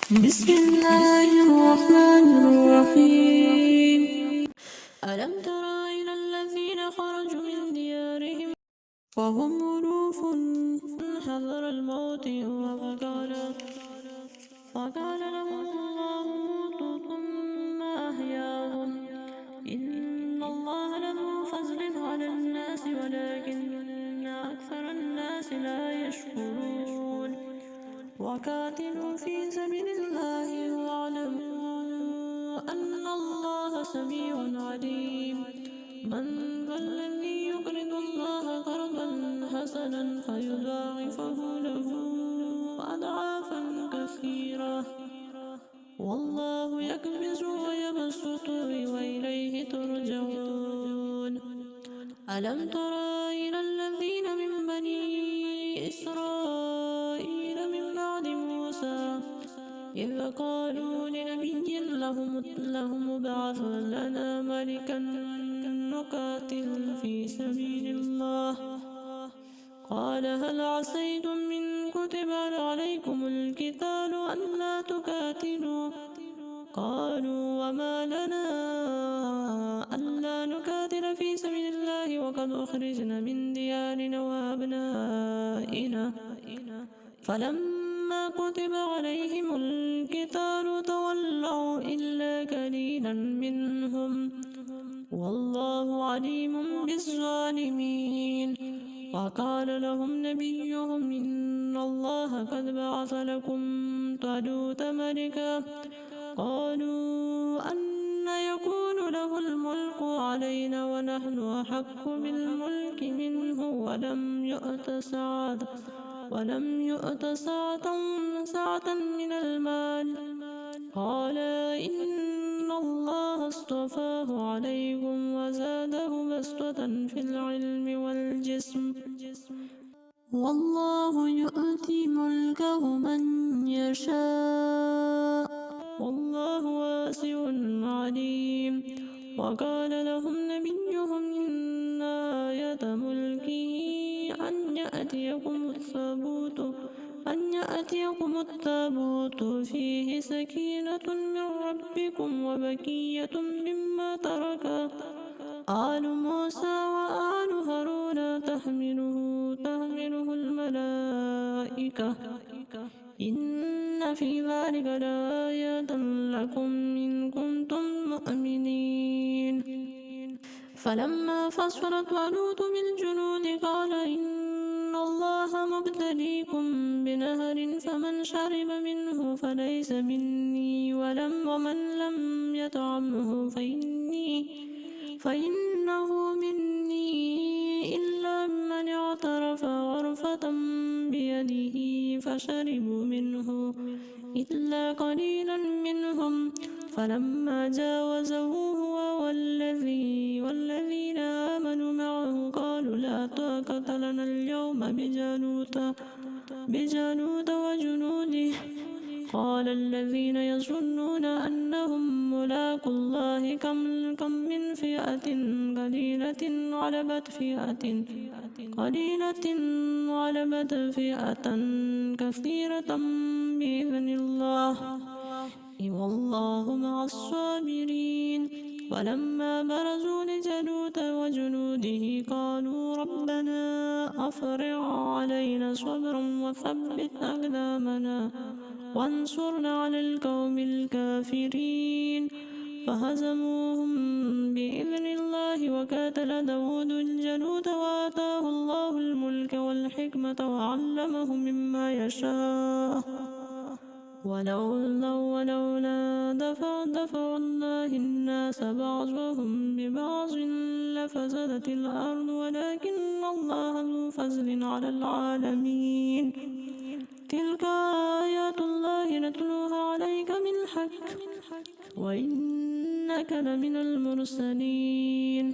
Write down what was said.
بسم الله الرحمن الرحيم. ألم تر إلى الذين خرجوا من ديارهم وهم ألوف حذر الموت وقال لهم الله موتوا ثم أحياهم إن الله لذو فضل على الناس ولكن أكثر الناس لا يشكرون. وقاتلوا في سبيل الله واعلموا أن الله سميع عليم. من ذا الذي يقرض الله قرضا حسنا فيضاعفه له أضعافا كثيرة والله يكبز ويبسط وإليه ترجعون. ألم تر إلى الذين من بني إسرائيل من بعد موسى إذ قالوا لنبي لهم ابعث لنا ملكا نقاتل في سبيل الله قال هل عسيتم إن كتب عليكم القتال ألا تقاتلوا قالوا وما لنا ألا نقاتل في سبيل الله وقد أخرجنا من ديارنا وأبنائنا فلما كتب عليهم القتال تولوا إلا قليلا منهم والله عليم بالظالمين. وقال لهم نبيهم إن الله قد بعث لكم طالوت ملكا قالوا أن يكون له الملك علينا ونحن أحق بالملك منه ولم يؤت سعة من المال قال إن الله اصطفاه عليكم وزاده بسطة في العلم والجسم والله يؤتي ملكه من يشاء والله واسع عليم. وقال لهم نبيهم إن آية ملكه أن يأتيكم التابوت فيه سكينة من ربكم وبقية مما ترك آل موسى وآل هارون تحمله الملائكة إن في ذلك لآيات لكم إن كنتم مؤمنين. فلما فصلت طالوت بالجنود قال إن الله مبتليكم بنهر فمن شرب منه فليس مني ومن لم يطعمه فإنه مني إلا من اعترف غرفة بيده فشربوا منه إلا قليلا منهم فلما جاوزه هو والذين آمنوا معه قالوا لا طاقة لنا اليوم بجالوت وجنوده قال الذين يظنون أنهم ملاقو الله كم من فئة قليلة غلبت فئة كثيرة بإذن الله والله مع الصابرين. ولما برزوا لجالوت وجنوده قالوا ربنا أفرغ علينا صبرا وثبت أقدامنا وانصرنا على القوم الكافرين فهزموهم بإذن الله. وقاتل داود الجالوت وآتاه الله الملك والحكمة وعلمه مما يشاء ولولا دفع الله الناس بعضهم ببعض لفسدت الأرض ولكن الله ذو فضل على العالمين. تلك آيات الله نتلوها عليك بالحق وإنك لمن المرسلين.